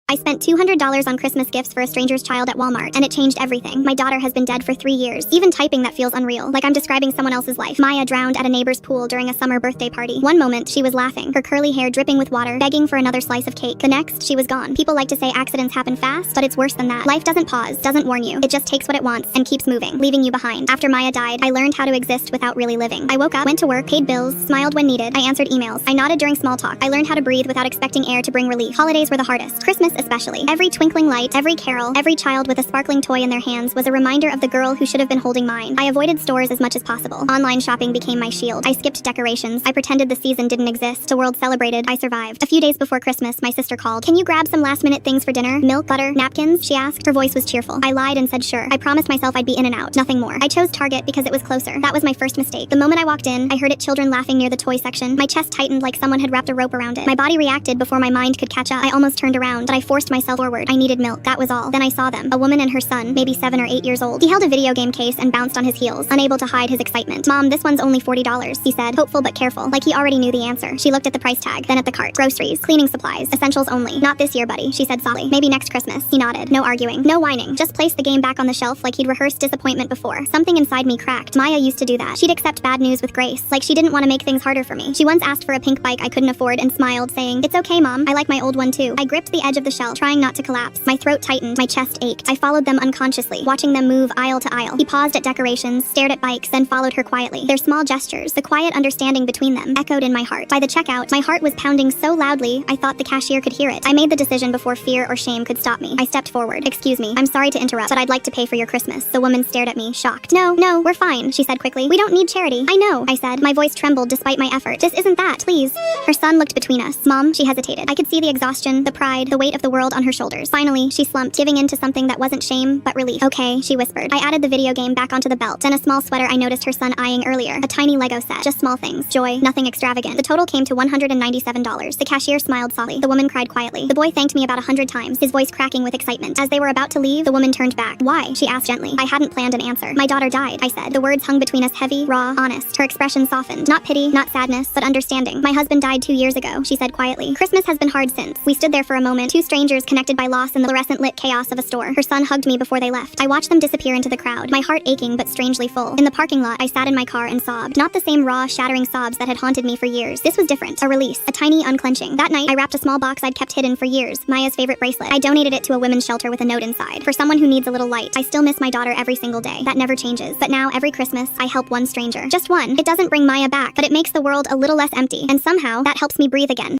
I spent $200 on Christmas gifts for a stranger's child at Walmart, and it changed everything. My daughter has been dead for 3 years. Even typing that feels unreal, like I'm describing someone else's life. Maya drowned at a neighbor's pool during a summer birthday party. One moment, she was laughing, her curly hair dripping with water, begging for another slice of cake. The next, she was gone. People like to say accidents happen fast, but it's worse than that. Life doesn't pause, doesn't warn you. It just takes what it wants and keeps moving, leaving you behind. After Maya died, I learned how to exist without really living. I woke up, went to work, paid bills, smiled when needed. I answered emails. I nodded during small talk. I learned how to breathe without expecting air to bring relief. Holidays were the hardest. Christmas especially. Every twinkling light, every carol, every child with a sparkling toy in their hands was a reminder of the girl who should have been holding mine. I avoided stores as much as possible. Online shopping became my shield. I skipped decorations. I pretended the season didn't exist. The world celebrated. I survived. A few days before Christmas, my sister called. "Can you grab some last-minute things for dinner? Milk, butter, napkins?" she asked. Her voice was cheerful. I lied and said sure. I promised myself I'd be in and out. Nothing more. I chose Target because it was closer. That was my first mistake. The moment I walked in, I heard children laughing near the toy section. My chest tightened like someone had wrapped a rope around it. My body reacted before my mind could catch up. I almost turned around, but I forced myself forward. I needed milk. That was all. Then I saw them. A woman and her son, maybe 7 or 8 years old. He held a video game case and bounced on his heels, unable to hide his excitement. "Mom, this one's only $40, he said, hopeful but careful, like he already knew the answer. She looked at the price tag, then at the cart. "Groceries, cleaning supplies, essentials only. Not this year, buddy," she said softly. "Maybe next Christmas." He nodded. No arguing, no whining. Just placed the game back on the shelf like he'd rehearsed disappointment before. Something inside me cracked. Maya used to do that. She'd accept bad news with grace, like she didn't want to make things harder for me. She once asked for a pink bike I couldn't afford and smiled, saying, "It's okay, Mom. I like my old one too." I gripped the edge of the shelf, trying not to collapse. My throat tightened, my chest ached. I followed them unconsciously, watching them move aisle to aisle. He paused at decorations, stared at bikes, then followed her quietly. Their small gestures, the quiet understanding between them, echoed in my heart. By the checkout, my heart was pounding so loudly, I thought the cashier could hear it. I made the decision before fear or shame could stop me. I stepped forward. "Excuse me, I'm sorry to interrupt, but I'd like to pay for your Christmas." The woman stared at me, shocked. No, we're fine," she said quickly. "We don't need charity." "I know," I said. My voice trembled despite my effort. "This isn't that, please." Her son looked between us. "Mom," she hesitated. I could see the exhaustion, the pride, the weight of the world on her shoulders. Finally, she slumped, giving in to something that wasn't shame, but relief. "Okay," she whispered. I added the video game back onto the belt, then a small sweater I noticed her son eyeing earlier. A tiny Lego set. Just small things. Joy, nothing extravagant. The total came to $197. The cashier smiled softly. The woman cried quietly. The boy thanked me about 100 times, his voice cracking with excitement. As they were about to leave, the woman turned back. "Why?" she asked gently. I hadn't planned an answer. "My daughter died," I said. The words hung between us heavy, raw, honest. Her expression softened. Not pity, not sadness, but understanding. "My husband died 2 years ago," she said quietly. "Christmas has been hard since." We stood there for a moment, two strangers connected by loss in the fluorescent lit chaos of a store. Her son hugged me before they left. I watched them disappear into the crowd, my heart aching but strangely full. In the parking lot, I sat in my car and sobbed. Not the same raw, shattering sobs that had haunted me for years. This was different. A release. A tiny unclenching. That night, I wrapped a small box I'd kept hidden for years, Maya's favorite bracelet. I donated it to a women's shelter with a note inside. "For someone who needs a little light." I still miss my daughter every single day. That never changes. But now, every Christmas, I help one stranger. Just one. It doesn't bring Maya back, but it makes the world a little less empty. And somehow, that helps me breathe again.